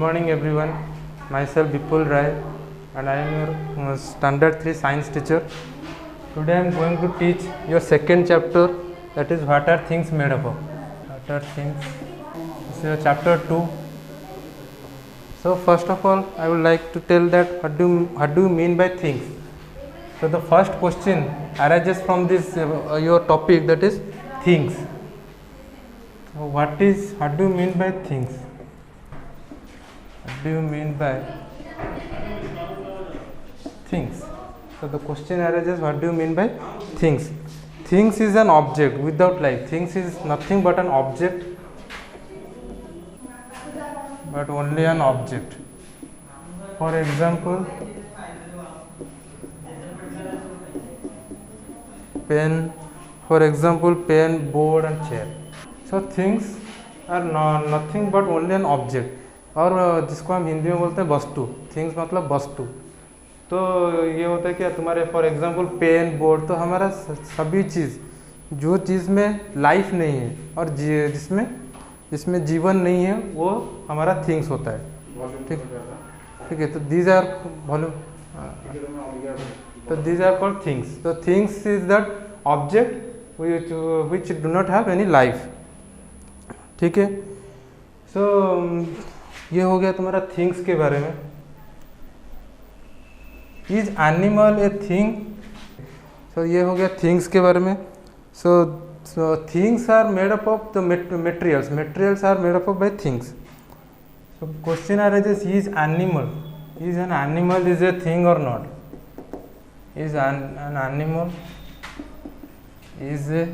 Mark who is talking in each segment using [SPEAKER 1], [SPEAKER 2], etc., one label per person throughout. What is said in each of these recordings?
[SPEAKER 1] morning everyone. Myself Vipul Rai and I am your standard 3 science teacher. Today I am going to teach your second chapter, that is what are things made up of. What are things? This is your chapter 2. So first of all I would like to tell that what do you mean by things. So the first question arises from this your topic, that is things. So what do you mean by things? What do you mean by things? So the question arises, what do you mean by things? Things is an object without life. Things is nothing but an object, but only an object. For example, pen. For example, pen, board and chair. So things are nothing but only an object, और जिसको हम हिंदी में बोलते हैं वस्तु. Things मतलब वस्तु. तो ये होता है क्या तुम्हारे, फॉर एग्जांपल पेन, बोर्ड, तो हमारा सभी चीज़, जो चीज़ में लाइफ नहीं है और जिसमें जीवन नहीं है, वो हमारा थिंग्स होता है. ठीक है. तो दीज आर वॉल्यूम, तो दीज आर कॉल्ड थिंग्स. तो things is that object which do not have any life. ठीक है. सो ये हो गया तुम्हारा थिंग्स के बारे में. Is animal a thing? So ये हो गया थिंग्स के बारे में. So things are made up of the materials are made up of by things. So question arises, is an animal is a thing or not? Is an animal is a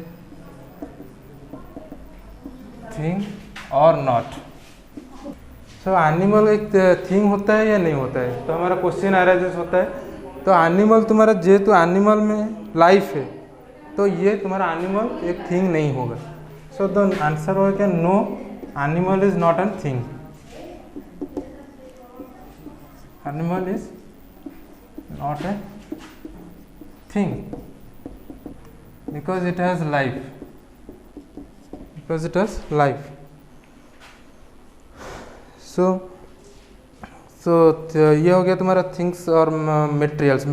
[SPEAKER 1] thing or not? So animal एक thing होता है या नहीं होता है? तो हमारा question arises होता है, तो एनिमल तुम्हारा जेहेतु एनिमल में लाइफ है, तो ये तुम्हारा एनिमल एक थिंग नहीं होगा. सो द आंसर होगा क्या? No, animal is not an thing. Animal is not a thing because it has life. So ये हो गया तुम्हारा थिंग्स और मटेरियल्स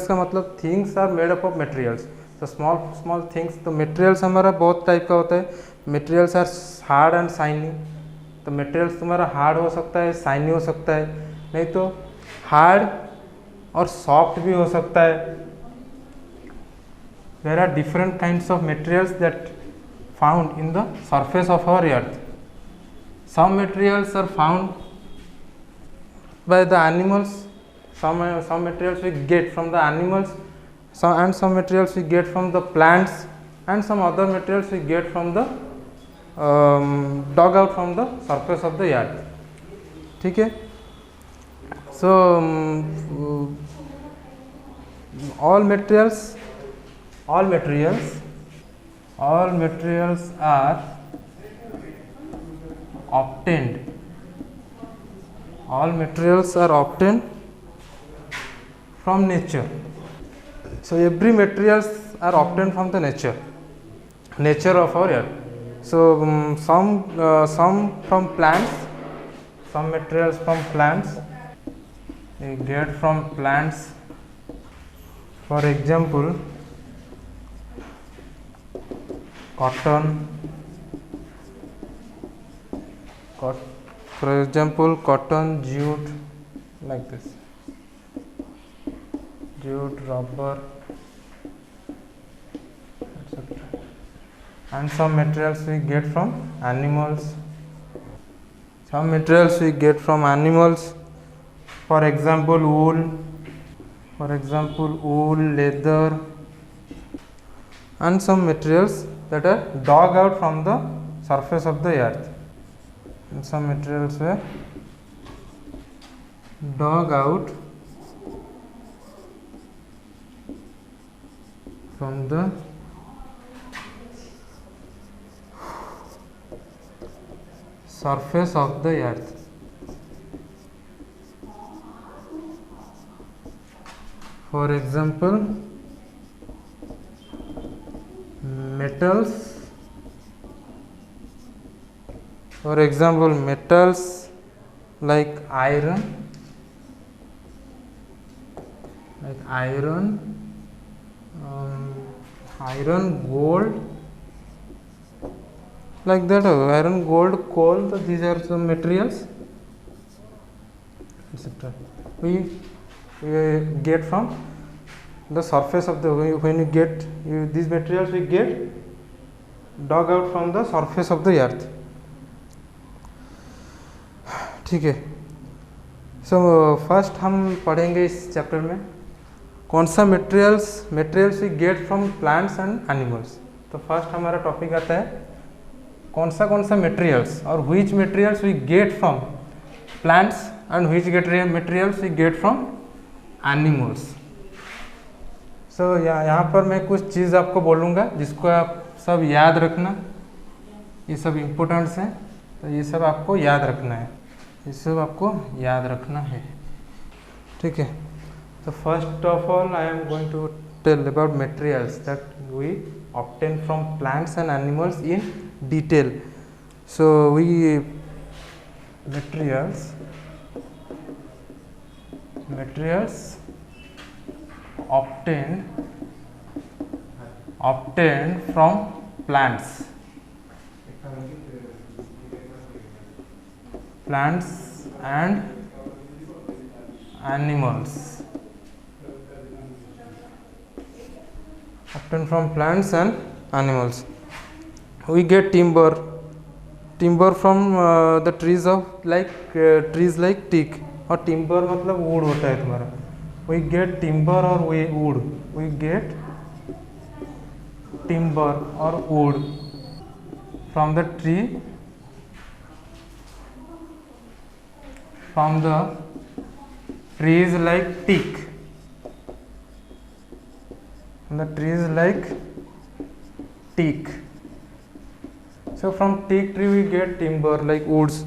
[SPEAKER 1] का मतलब things are made up of materials. तो स्मॉल थिंग्स. तो मटेरियल्स हमारा बहुत टाइप का होता है. Materials are hard and shiny. तो मटेरियल्स तुम्हारा हार्ड हो सकता है, शाइनी हो सकता है, नहीं तो हार्ड और सॉफ्ट भी हो सकता है. There are different kinds of materials that found in the surface of our earth. Some materials are found by the animals. Some materials we get from the animals, some materials we get from the plants, and some other materials we get from the dug out from the surface of the earth. ठीक है. So all materials are obtained. All materials are obtained from nature. So every materials are obtained from the nature of our earth. So some from plants, some materials from plants we get from plants. For example, cotton. For example, cotton, jute, like this. Jute, rubber, etc. And some materials we get from animals. For example, wool, leather, and some materials that are dug out from the surface of the earth. And some materials were dug out from the surface of the earth. For example, metals. For example, metals like iron, iron, gold, like that. Iron, gold, coal. So these are some materials, etc. We get from the surface of the, when you get these materials, we get dug out from the surface of the earth. ठीक है. So first हम पढ़ेंगे इस chapter में कौन सा materials we get from plants and animals. तो first हमारा टॉपिक आता है कौन सा मटेरियल्स और which materials we get from plants and which materials we get from animals. So यहाँ पर मैं कुछ चीज़ आपको बोलूँगा जिसको आप सब याद रखना. ये सब इम्पोर्टेंट्स हैं, तो ये सब आपको याद रखना है, ये सब आपको याद रखना है. ठीक है. तो first of all I am going to tell about materials that we obtain from plants and animals in detail. So we materials obtained from plants and animals. Obtained from plants and animals. We get timber from the trees of trees like teak. और timber मतलब wood होता है तुम्हारा. We get timber or wood. We get timber or wood from the tree, from the trees like teak. From the trees like teak. So from teak tree we get timber like woods,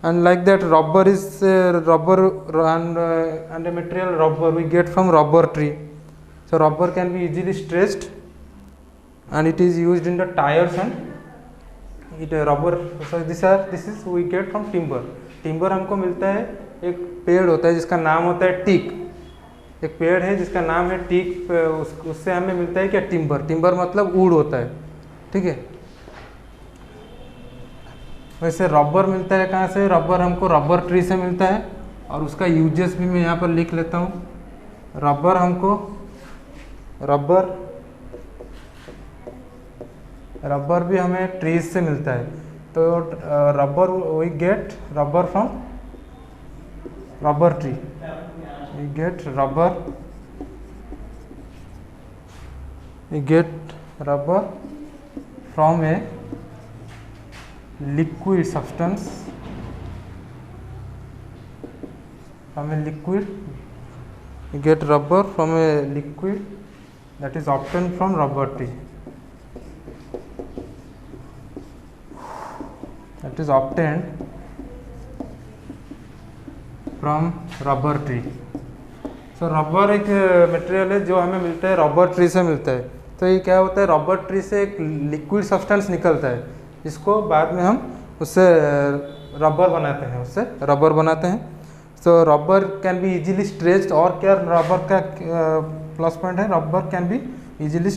[SPEAKER 1] and like that rubber is rubber and a material rubber we get from rubber tree. So rubber can be easily stretched and it is used in the tires and it rubber. So this is we get from timber. timber हमको मिलता है, एक पेड़ होता है जिसका नाम होता है टीक. एक पेड़ है जिसका नाम है टीक, उससे हमें मिलता है क्या टिम्बर मतलब वुड होता है. ठीक है. वैसे रबर मिलता है कहाँ से? रबर हमको रबर ट्री से मिलता है और उसका यूजेस भी मैं यहाँ पर लिख लेता हूँ. रबर हमको रबर भी हमें ट्रीज से मिलता है. तो rubber we get rubber from rubber tree. We get rubber from a liquid substance, from a liquid. We get rubber from a liquid that is obtained from rubber tree. That is obtained from rubber tree. So rubber एक material है जो हमें मिलता है rubber tree से मिलता है. तो ये क्या होता है, रबर ट्री से एक लिक्विड सब्सटेंस निकलता है जिसको बाद में हम उससे रबर बनाते हैं. So rubber can be easily stretched. और क्या रबर का प्लस पॉइंट है? Rubber can be easily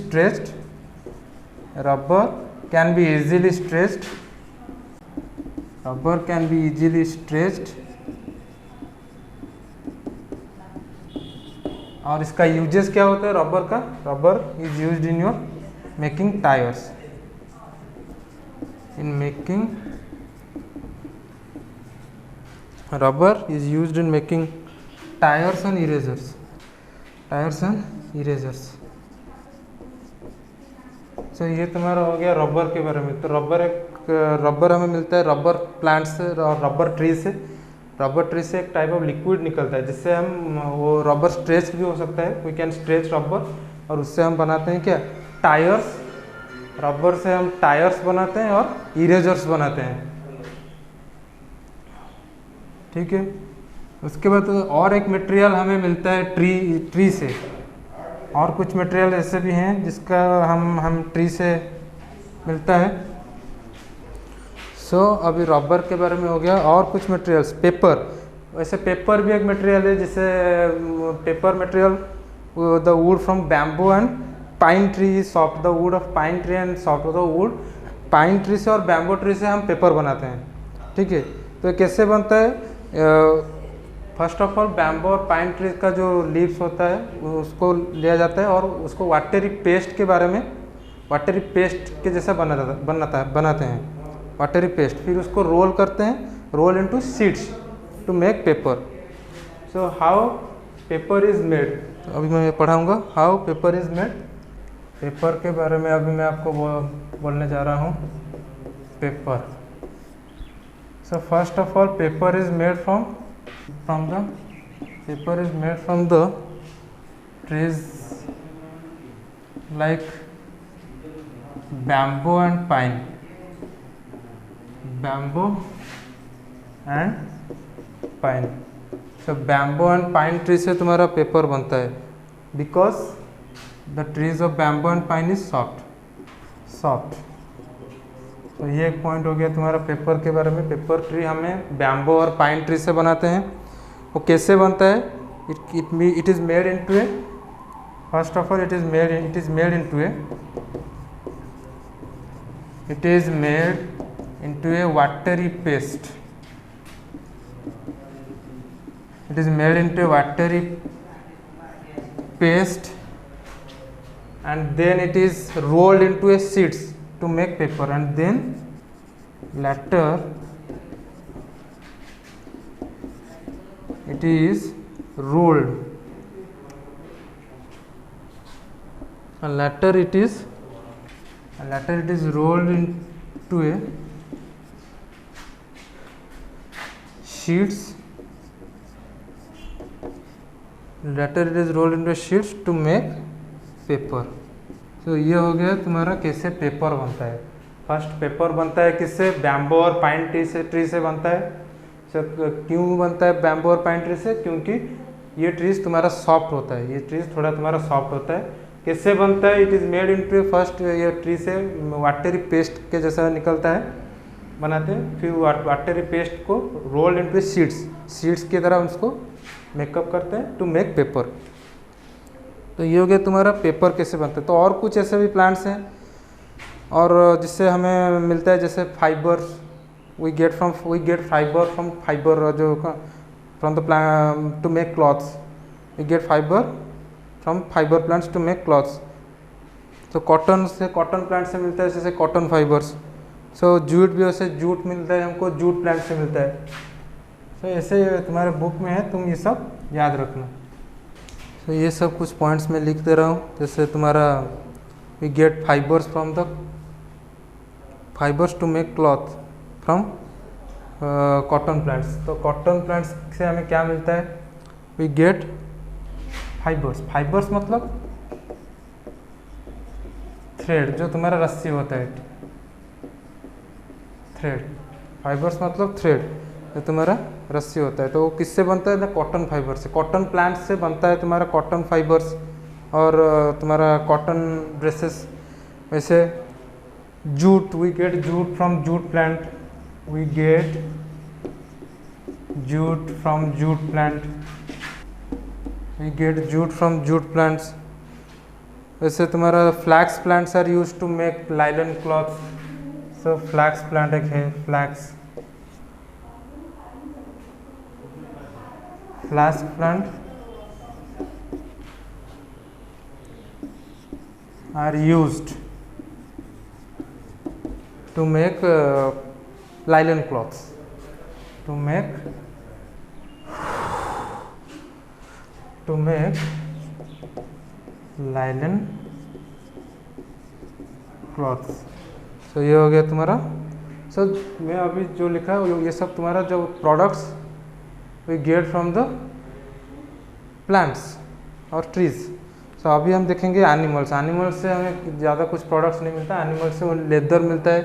[SPEAKER 1] stretched. और इसका यूजेस क्या होता है रबर का? Rubber is used in your making tyres. Rubber is used in making tires and erasers. So ये तुम्हारा हो गया रबर के बारे में. तो रबर हमें मिलता है रबर प्लांट से और रबर ट्री से. रबर ट्री से एक टाइप ऑफ लिक्विड निकलता है जिससे हम वो रबर स्ट्रेच भी हो सकता है. वी कैन स्ट्रेच रबर और उससे हम बनाते हैं क्या? टायर्स. रबर से हम टायर्स बनाते हैं और इरेजर्स बनाते हैं. ठीक है. उसके बाद और एक मटेरियल हमें मिलता है ट्री से. और कुछ मटेरियल ऐसे भी हैं जिसका हम ट्री से मिलता है. अभी रबर के बारे में हो गया। और कुछ मटेरियल्स, पेपर, वैसे पेपर भी एक मटेरियल है, जिसे paper material the wood from bamboo and pine tree soft, the wood of pine tree and soft, the wood pine tree से और बैम्बू ट्री से हम पेपर बनाते हैं, ठीक है। तो ये कैसे बनता है? फर्स्ट ऑफ ऑल बैम्बू और पाइन ट्री का जो लीव्स होता है उसको लिया जाता है और उसको वाटरी पेस्ट के बारे में, वाटरी पेस्ट के जैसा बनाते हैं वाटरी पेस्ट, फिर उसको रोल करते हैं, roll into sheets to make paper. So how paper is made, अभी मैं पढ़ाऊँगा how paper is made. Paper के बारे में अभी मैं आपको बोलने जा रहा हूँ। Paper, so first of all paper is made from the paper is made from the trees like bamboo and pine, bamboo and pine। so bamboo and pine tree से तुम्हारा पेपर बनता है, because the trees of bamboo and pine is soft। तो ये एक point हो गया तुम्हारा पेपर के बारे में। पेपर ट्री हमें बैम्बो और पाइन ट्री से बनाते हैं। वो कैसे बनता है? It is made into A, first of all it is made into A watery paste. It is made into A watery paste and then it is rolled into a sheets to make paper, and then later it is rolled, and later it is rolled into a sheets, later it is rolled into a sheets to make paper. तो ये हो गया तुम्हारा कैसे paper बनता है। First paper बनता है किससे? बैम्बो और पाइन ट्री से बनता है। क्यों बनता है बैम्बो और पाइन ट्री से? क्योंकि ये ट्रीज तुम्हारा सॉफ्ट होता है, ये ट्रीज थोड़ा तुम्हारा सॉफ्ट होता है। कैसे बनता है? It is made into first, ये ट्री से वाटरी पेस्ट के जैसा निकलता है, बनाते हैं, फिर वाटरी पेस्ट को रोल इनटू शीट्स की तरह उसको मेकअप करते हैं टू मेक पेपर। तो ये हो गया तुम्हारा पेपर कैसे बनता है। तो और कुछ ऐसे भी प्लांट्स हैं और जिससे हमें मिलता है, जैसे fibre, we get fibre from the plant to make clothes, we get fibre from fibre plants to make clothes. तो कॉटन प्लांट से मिलता है, जैसे कॉटन फाइबर्स। सो जूट भी, वैसे जूट मिलता है हमको, जूट प्लांट से मिलता है। तो ऐसे तुम्हारे बुक में है, तुम ये सब याद रखना। तो ये सब कुछ पॉइंट्स में लिख दे रहा हूँ। जैसे तुम्हारा we get fibres to make cloth from cotton plants. तो कॉटन प्लांट्स से हमें क्या मिलता है? वी गेट फाइबर्स मतलब थ्रेड, जो तुम्हारा रस्सी होता है, थ्रेड। फाइबर्स मतलब थ्रेड, जो तुम्हारा रस्सी होता है। तो वो किससे बनता है? ना कॉटन फाइबर से, कॉटन प्लांट से बनता है तुम्हारा कॉटन फाइबर्स और तुम्हारा कॉटन ड्रेसेस। वैसे jute, we get jute from jute plant, we get jute from jute plant, we get jute from jute plants. वैसे तुम्हारा flax plants are use to make linen clothes. So flax plant एक है, flax plant are used to make nylon cloths, to make nylon cloths। तो ये हो गया तुम्हारा। Sir मैं अभी जो लिखा है ये सब तुम्हारा जो products we get from the plants और ट्रीज। सो अभी हम देखेंगे एनिमल्स से हमें ज़्यादा कुछ प्रोडक्ट्स नहीं मिलता। एनिमल्स से लेदर मिलता है,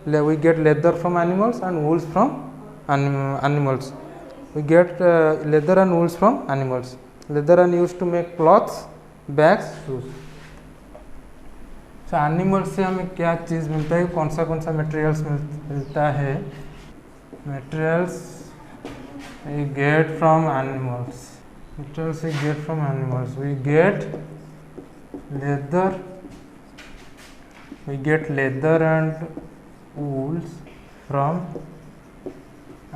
[SPEAKER 1] we get leather from animals and wools from animals. We get leather and wools from animals. Leather and use to make clothes, bags, shoes. तो एनिमल से हमें क्या चीज़ मिलता है, कौन सा मटेरियल्स मिलता है? Materials we get from animals. Materials we get from animals. We get leather and wools from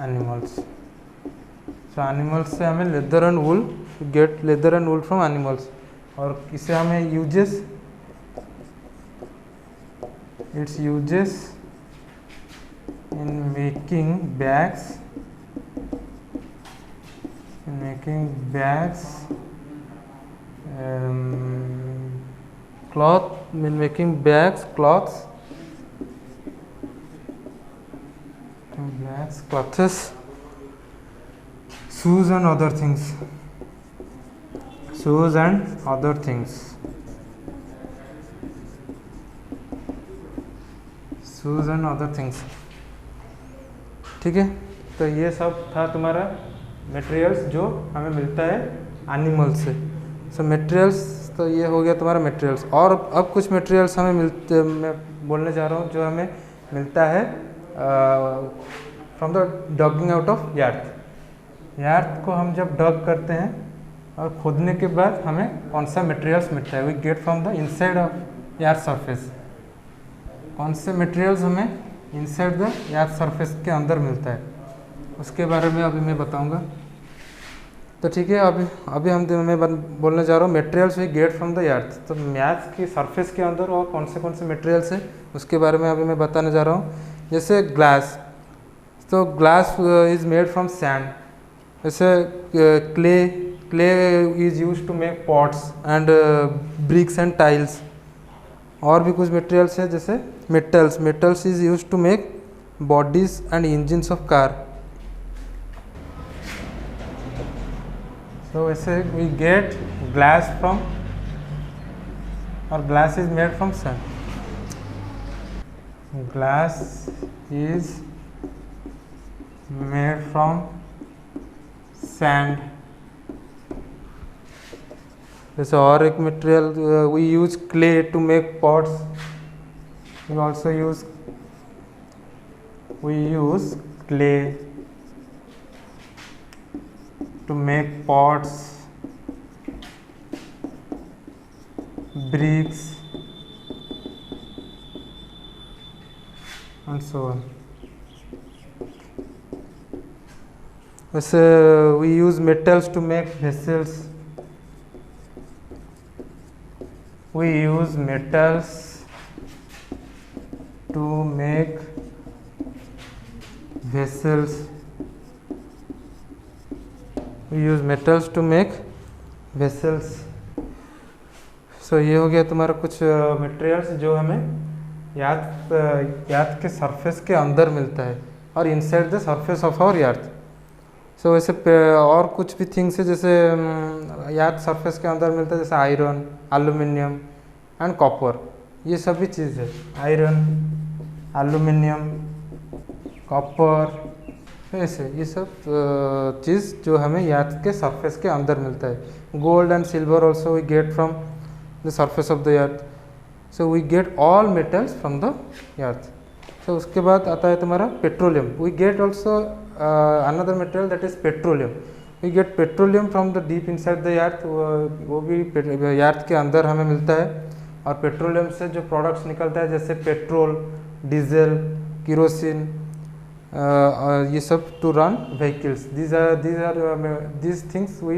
[SPEAKER 1] animals. So animals से हमें leather and wool, we get leather and wool from animals. और इसे हमें uses, its uses in making bags, cloths, shoes and other things. ठीक है, तो ये सब था तुम्हारा मटेरियल्स जो हमें मिलता है एनिमल से. सो मटेरियल्स तो ये हो गया तुम्हारा मटेरियल्स. और अब कुछ मटेरियल्स हमें मिलते, मैं बोलने जा रहा हूँ, जो हमें मिलता है from the digging out of earth को हम जब डॉग करते हैं और खोदने के बाद हमें कौन सा मटेरियल्स मिलता है? We get from the inside of earth surface. कौन से मटेरियल्स हमें इनसाइड द यार्थ सरफेस के अंदर मिलता है, उसके बारे में अभी मैं बताऊंगा. तो ठीक है, अभी मैं बोलने जा रहा हूँ materials we get from the earth. तो यार्थ की सरफेस के अंदर और कौन से मटेरियल्स हैं उसके बारे में अभी मैं बताने जा रहा हूँ. जैसे ग्लास, तो glass is made from sand. जैसे clay is use to make pots and bricks and tiles. और भी कुछ मटेरियल्स है जैसे metals is use to make bodies and engines of car. So ऐसे we get glass from, और glass is made from sand. Glass is made from sand. जैसे और एक material, we use clay to make pots. We also use clay to make pots, bricks and so on. वैसे we use metals to make vessels. We use metals to make vessels. We use metals to make vessels. So ये हो गया तुम्हारा कुछ materials जो हमें यार्थ के surface के अंदर मिलता है और inside the surface of our earth. So वैसे और कुछ भी थिंग्स है जैसे यार्थ सरफेस के अंदर मिलता है, जैसे आयरन, एल्यूमिनियम एंड कॉपर. ये सभी चीज़ है, आयरन, एल्यूमिनियम, कॉपर, ऐसे ये सब चीज़ जो हमें यार्थ के सरफेस के अंदर मिलता है. Gold and silver also we get from the surface of the earth. So we get all metals from the earth. So उसके बाद आता है तुम्हारा petroleum. We get also another material that is petroleum. We get petroleum from the deep inside the earth. वो भी यार्थ के अंदर हमें मिलता है. और पेट्रोलियम से जो प्रोडक्ट्स निकलता है जैसे पेट्रोल, डीजल, केरोसिन, ये सब to run vehicles. these things we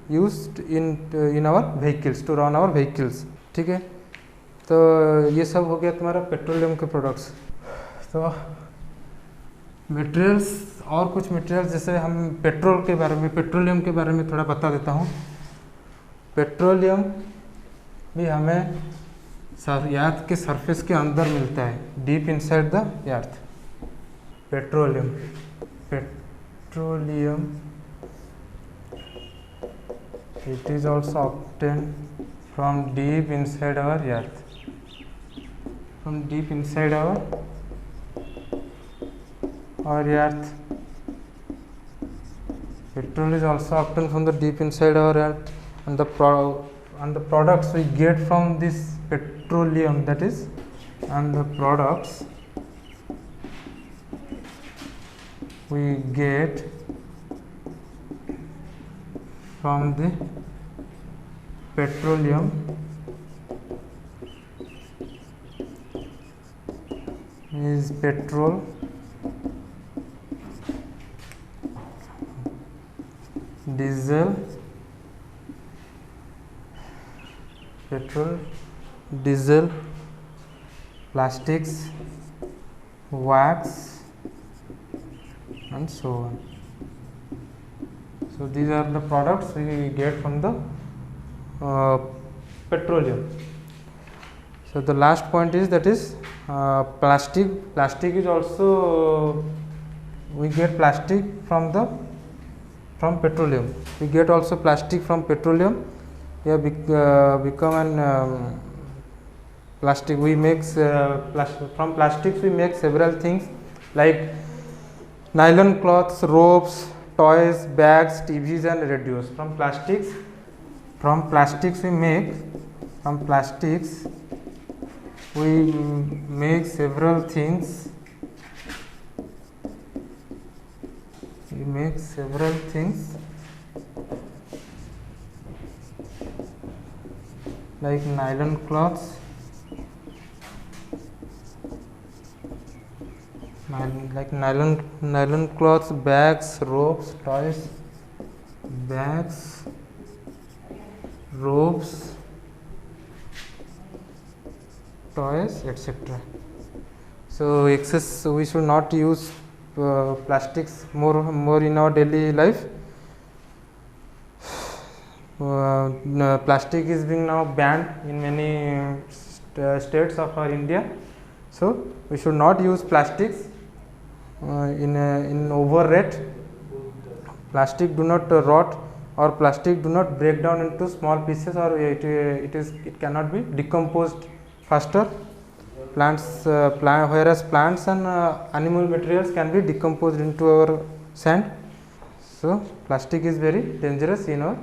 [SPEAKER 1] used in our vehicles to run our vehicles. ठीक है, तो ये सब हो गया तुम्हारा पेट्रोलियम के प्रोडक्ट्स. तो मटेरियल्स और कुछ मटेरियल्स जैसे हम पेट्रोलियम के बारे में थोड़ा बता देता हूँ. पेट्रोलियम भी हमें यार्थ के सरफेस के अंदर मिलता है, deep inside the earth. Petroleum it is also obtained from deep inside our earth. From deep inside our earth. Petrol is also obtained from the deep inside our earth, and the products we get from this petrol petroleum, that is, and the products we get from the petroleum is petrol, diesel, plastics, wax, and so on. So these are the products we get from the petroleum. So the last point is, that is plastic. Plastic is also, we get plastic from petroleum. We get also plastic from petroleum. We have become an plastic. We make from plastics we make several things like nylon cloths, ropes, toys, bags, TVs, and radios. From plastics we make several things. Like nylon cloths, bags, ropes, toys, etc. So we should not use plastics more in our daily life. Plastic is being now banned in many states of our India. So we should not use plastics in over rate. Plastic do not rot, or plastic do not break down into small pieces, or it cannot be decomposed faster. Whereas plants and animal materials can be decomposed into our sand. So plastic is very dangerous in our